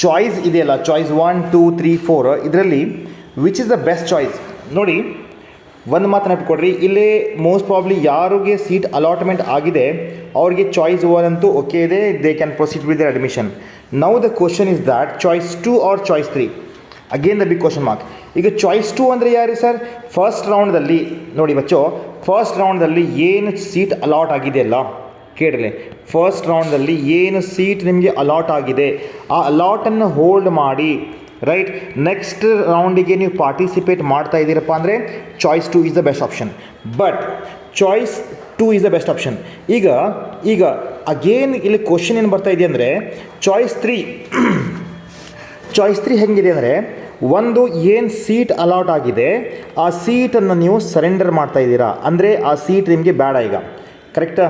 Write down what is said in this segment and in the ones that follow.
Choice ಇದೆಯಲ್ಲ, choice 1 2 3 4, ಇದರಲ್ಲಿ which is the best choice ನೋಡಿ. ಒಂದು ಮಾತು ನೆನಪಿಕೊಡ್ರಿ, ಇಲ್ಲಿ ಮೋಸ್ಟ್ ಪ್ರಾಬ್ಲಿ ಯಾರಿಗೆ ಸೀಟ್ ಅಲಾಟ್ಮೆಂಟ್ ಆಗಿದೆ ಅವ್ರಿಗೆ ಚಾಯ್ಸ್ 1 ಅಂತೂ ಓಕೆ ಇದೆ, they can proceed with their admission. Now the question is that choice 2 or choice 3, again the big question mark. ಈಗ ಚಾಯ್ಸ್ 2 ಅಂದರೆ ಯಾರು ಸರ್? ಫಸ್ಟ್ ರೌಂಡ್ದಲ್ಲಿ ನೋಡಿ ಬಚ್ಚೋ, ಫಸ್ಟ್ ರೌಂಡ್ದಲ್ಲಿ ಏನು ಸೀಟ್ ಅಲಾಟ್ ಆಗಿದೆಯಲ್ಲ ಕೇಳಿರಿ, ಫಸ್ಟ್ ರೌಂಡ್ದಲ್ಲಿ ಏನು ಸೀಟ್ ನಿಮಗೆ ಅಲಾಟ್ ಆಗಿದೆ ಆ ಅಲಾಟನ್ನು ಹೋಲ್ಡ್ ಮಾಡಿ, ರೈಟ್, ನೆಕ್ಸ್ಟ್ ರೌಂಡಿಗೆ ನೀವು ಪಾರ್ಟಿಸಿಪೇಟ್ ಮಾಡ್ತಾ ಇದ್ದೀರಪ್ಪ ಅಂದರೆ choice 2 is the best option. But choice 2 is the best option. ಈಗ ಅಗೇನ್ ಇಲ್ಲಿ ಕ್ವಶನ್ ಏನು ಬರ್ತಾ ಇದೆ ಅಂದರೆ ಚಾಯ್ಸ್ 3 ಹೆಂಗಿದೆ ಅಂದರೆ, ಒಂದು ಏನು ಸೀಟ್ ಅಲಾಟ್ ಆಗಿದೆ ಆ ಸೀಟನ್ನು ನೀವು ಸರೆಂಡರ್ ಮಾಡ್ತಾ ಇದ್ದೀರಾ ಅಂದರೆ ಆ ಸೀಟ್ ನಿಮಗೆ ಬೇಡ ಈಗ. ಕರೆಕ್ಟಾ.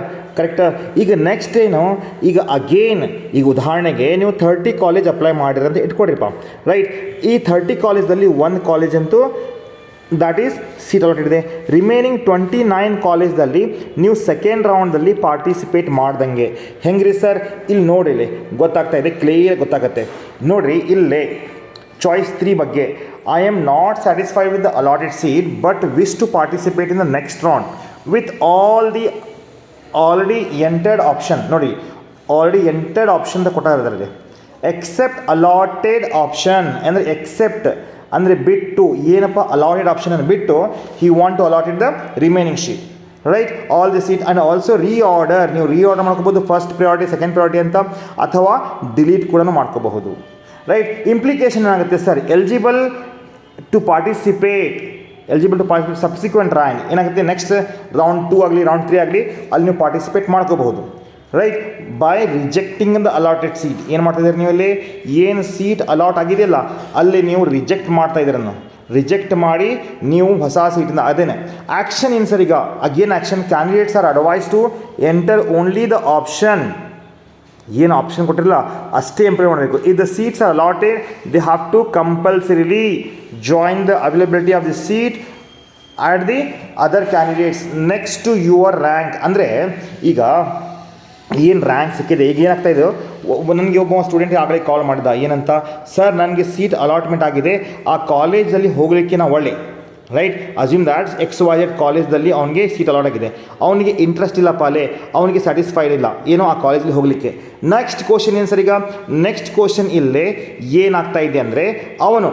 ಈಗ ನೆಕ್ಸ್ಟ್ ಏನು, ಈಗ ಅಗೇನ್ ಈಗ ಉದಾಹರಣೆಗೆ ನೀವು 30 ಕಾಲೇಜ್ ಅಪ್ಲೈ ಮಾಡಿರಂತ ಇಟ್ಕೊಡ್ರಿಪ್ಪ, ರೈಟ್. ಈ 30 ಕಾಲೇಜಲ್ಲಿ ಒಂದು ಕಾಲೇಜ್ ಅಂತೂ ದ್ಯಾಟ್ ಈಸ್ ಸೀಟ್ ಅಲಾಟೆಡ್ ಇದೆ. ರಿಮೈನಿಂಗ್ 29 ಕಾಲೇಜ್ದಲ್ಲಿ ನೀವು ಸೆಕೆಂಡ್ ರೌಂಡ್ದಲ್ಲಿ ಪಾರ್ಟಿಸಿಪೇಟ್ ಮಾಡ್ದಂಗೆ. ಹೆಂಗ್ರಿ ಸರ್? ಇಲ್ಲಿ ನೋಡಿಲ್ಲಿ ಗೊತ್ತಾಗ್ತಾ ಇದೆ, ಕ್ಲಿಯರ್ ಗೊತ್ತಾಗುತ್ತೆ ನೋಡಿರಿ. ಇಲ್ಲೇ ಚಾಯ್ಸ್ 3 ಬಗ್ಗೆ, I am not satisfied with the allotted seat but wish to participate in the next round with all the already entered option. ನೋಡಿ, ಆಲ್ರೆಡಿ ಎಂಟರ್ಡ್ ಆಪ್ಷನ್ ಅಂತ ಕೊಟ್ಟಿದ್ದಾರೆ. ಎಕ್ಸೆಪ್ಟ್ ಅಲಾಟೆಡ್ ಆಪ್ಷನ್ ಅಂದರೆ ಎಕ್ಸೆಪ್ಟ್ ಅಂದರೆ ಬಿಟ್ಟು, ಏನಪ್ಪ ಅಲಾಟೆಡ್ ಆಪ್ಷನನ್ನು ಬಿಟ್ಟು he want to allotted the remaining sheet, right, all the seat. And also reorder, ನೀವು ರೀಆರ್ಡರ್ ಮಾಡ್ಕೋಬೋದು, ಫಸ್ಟ್ ಪ್ರಿಯಾರಿಟಿ ಸೆಕೆಂಡ್ ಪ್ರಿಯಾರಿಟಿ ಅಂತ, ಅಥವಾ ಡಿಲೀಟ್ ಕೂಡ ಮಾಡ್ಕೋಬಹುದು, ರೈಟ್. ಇಂಪ್ಲಿಕೇಶನ್ ಏನಾಗುತ್ತೆ sir? Eligible to participate subsequent rank ಏನಾಗುತ್ತೆ, ನೆಕ್ಸ್ಟ್ ರೌಂಡ್ 2 ಆಗಲಿ ರೌಂಡ್ 3 ಆಗಲಿ ಅಲ್ಲಿ ನೀವು ಪಾರ್ಟಿಸಿಪೇಟ್ ಮಾಡ್ಕೋಬಹುದು, right. By rejecting the allotted seat ಏನು ಮಾಡ್ತಾಯಿದ್ದೀರಿ ನೀವು? ಅಲ್ಲಿ ಏನು ಸೀಟ್ ಅಲಾಟ್ ಆಗಿದೆಯಲ್ಲ ಅಲ್ಲಿ ನೀವು ರಿಜೆಕ್ಟ್ ಮಾಡ್ತಾ ಇದ್ದೀರನ್ನು, ರಿಜೆಕ್ಟ್ ಮಾಡಿ ನೀವು ಹೊಸ ಸೀಟಿಂದ ಅದೇನೆ ಆ್ಯಕ್ಷನ್ ಏನು ಸರ್? ಈಗ again action, candidates are advise to enter only the option, ಏನು ಆಪ್ಷನ್ ಕೊಟ್ಟಿರಲ್ಲ ಅಷ್ಟೇ ಎಂಪ್ಲಾಯ್ ಮಾಡಬೇಕು. If the seats are allotted they have to compulsorily join the availability of the seat at the other candidates next to your rank. ಅಂದರೆ ಈಗ ಏನು rank ಸಿಕ್ಕಿದೆ, ಈಗ ಏನಾಗ್ತಾ ಇದೆ, ನನಗೆ ಒಬ್ಬ ಸ್ಟೂಡೆಂಟ್ ಆಗಲೇ ಕಾಲ್ ಮಾಡಿದ, ಏನಂತ, ಸರ್ ನನಗೆ ಸೀಟ್ ಅಲಾಟ್ಮೆಂಟ್ ಆಗಿದೆ, ಆ ಕಾಲೇಜಲ್ಲಿ ಹೋಗಲಿಕ್ಕೆ ನಾವು ಒಳ್ಳೆ, ರೈಟ್, ಅಸ್ಯೂಮ್ ದ್ಯಾಟ್ XYZ ಕಾಲೇಜ್ದಲ್ಲಿ ಅವನಿಗೆ ಸೀಟ್ ಅಲಾಟ್ ಆಗಿದೆ, ಅವನಿಗೆ ಇಂಟ್ರೆಸ್ಟ್ ಇಲ್ಲಪ್ಪ ಅಲ್ಲೇ, ಅವನಿಗೆ ಸ್ಯಾಟಿಸ್ಫೈಡ್ ಇಲ್ಲ ಏನೋ ಆ ಕಾಲೇಜಲ್ಲಿ ಹೋಗಲಿಕ್ಕೆ. ನೆಕ್ಸ್ಟ್ ಕ್ವಶನ್ ಏನು ಸರ್? ಈಗ ನೆಕ್ಸ್ಟ್ ಕ್ವಶನ್ ಇಲ್ಲೇ ಏನಾಗ್ತಾ ಇದೆ ಅಂದರೆ, ಅವನು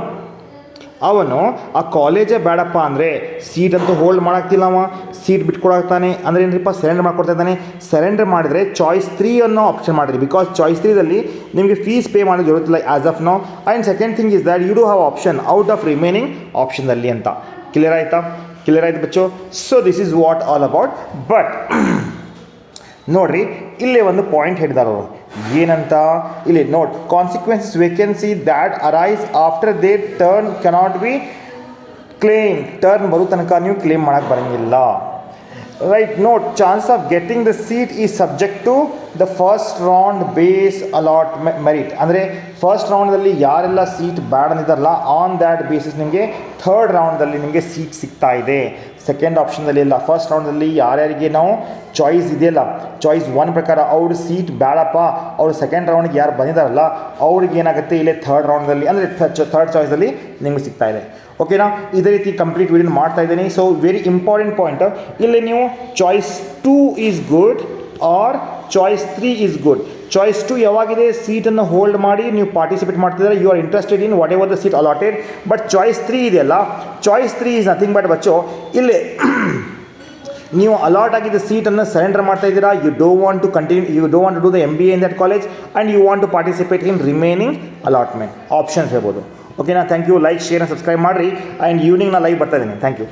ಆ ಕಾಲೇಜೇ ಬೇಡಪ್ಪ ಅಂದರೆ ಸೀಟ್ ಅಂತೂ ಹೋಲ್ಡ್ ಮಾಡೋಕ್ತಿಲ್ಲ, ಅವ ಸೀಟ್ ಬಿಟ್ಕೊಡಾಗ್ತಾನೆ ಅಂದರೆ ಏನ್ರಿಪ್ಪ, ಸರೆಂಡರ್ ಮಾಡ್ಕೊಡ್ತಾ ಇದ್ದಾನೆ. ಸರೆಂಡರ್ ಮಾಡಿದರೆ ಚಾಯ್ಸ್ 3 ಅನ್ನೋ ಆಪ್ಷನ್ ಮಾಡಿರಿ, ಬಿಕಾಸ್ ಚಾಯ್ಸ್ 3ದಲ್ಲಿ ನಿಮಗೆ ಫೀಸ್ ಪೇ ಮಾಡೋ ಜರುತ್ತಿಲ್ಲ as of now. And second thing is that you do have option out of remaining ಆಪ್ಷನ್ದಲ್ಲಿ ಅಂತ. ಕ್ಲಿಯರ್ ಆಯಿತು ಬಚ್ಚೋ? So this is what all about. But ನೋಡಿರಿ, ಇಲ್ಲೇ ಒಂದು ಪಾಯಿಂಟ್ ಹೇಳಿದಾರೆ ಅವರು, ಏನಂತ ಇಲ್ಲಿ note, consequences vacancy that arise after they turn cannot be claim, turn ಬರೋ ತನಕ ನೀವು ಕ್ಲೇಮ್ ಮಾಡೋಕ್ಕೆ ಬರೋಂಗಿಲ್ಲ, right. Note, chance of getting the seat is subject to the first round base allot merit. ಅಂದರೆ ಫಸ್ಟ್ ರೌಂಡ್ದಲ್ಲಿ ಯಾರೆಲ್ಲ ಸೀಟ್ ಬ್ಯಾಡ್ ಅಂದಿದ್ದಾರಲ್ಲ ಆನ್ ದ್ಯಾಟ್ ಬೇಸಿಸ್ ನಿಮಗೆ ಥರ್ಡ್ ರೌಂಡ್ದಲ್ಲಿ ನಿಮಗೆ ಸೀಟ್ ಸಿಗ್ತಾ ಇದೆ. ಸೆಕೆಂಡ್ ಆಪ್ಷನ್ದಲ್ಲಿ ಇಲ್ಲ, ಫಸ್ಟ್ ರೌಂಡಲ್ಲಿ ಯಾರ್ಯಾರಿಗೆ ನಾವು ಚಾಯ್ಸ್ ಇದೆಯಲ್ಲ ಚಾಯ್ಸ್ 1 ಪ್ರಕಾರ ಅವ್ರ ಸೀಟ್ ಬೇಡಪ್ಪ, ಅವ್ರು ಸೆಕೆಂಡ್ ರೌಂಡ್ಗೆ ಯಾರು ಬಂದಿದ್ದಾರಲ್ಲ ಅವ್ರಿಗೆ ಏನಾಗುತ್ತೆ ಇಲ್ಲೇ ಥರ್ಡ್ ರೌಂಡ್ದಲ್ಲಿ ಅಂದರೆ ಥರ್ಡ್ ಚಾಯ್ಸಲ್ಲಿ ನಿಮಗೆ ಸಿಗ್ತಾ ಇದೆ. ಓಕೆನಾ? ಇದೇ ರೀತಿ ಕಂಪ್ಲೀಟ್ ವಿಡಿಯೋ ಮಾಡ್ತಾ ಇದ್ದೀನಿ. ಸೊ ವೆರಿ ಇಂಪಾರ್ಟೆಂಟ್ ಪಾಯಿಂಟ್, ಇಲ್ಲಿ ನೀವು choice 2 is good or choice 3 is good. Choice 2 ಯಾವಾಗಿದೆ, ಸೀಟನ್ನು ಹೋಲ್ಡ್ ಮಾಡಿ ನೀವು ಪಾರ್ಟಿಸಿಪೇಟ್ ಮಾಡ್ತಿದ್ದಾರೆ, you are interested in whatever the seat allotted. But choice 3 ಇದೆಯಲ್ಲ, ಚಾಯ್ಸ್ 3 ಈಸ್ ನಥಿಂಗ್ ಬಟ್ ಬಚ್ಚೋ, ಇಲ್ಲಿ ನೀವು ಅಲಾಟ್ ಆಗಿದ್ದ ಸೀಟನ್ನು ಸರೆಂಡರ್ ಮಾಡ್ತಾ ಇದ್ದೀರಾ. You don't want to continue, you don't want to do the MBA in that college and you want to participate in remaining allotment options ಹೇಳ್ಬೋದು. ಓಕೆನಾ? Thank you. Like, share and subscribe ಮಾಡಿರಿ. And evening ನಾನು live ಬರ್ತಾ ಇದ್ದೀನಿ. Thank you.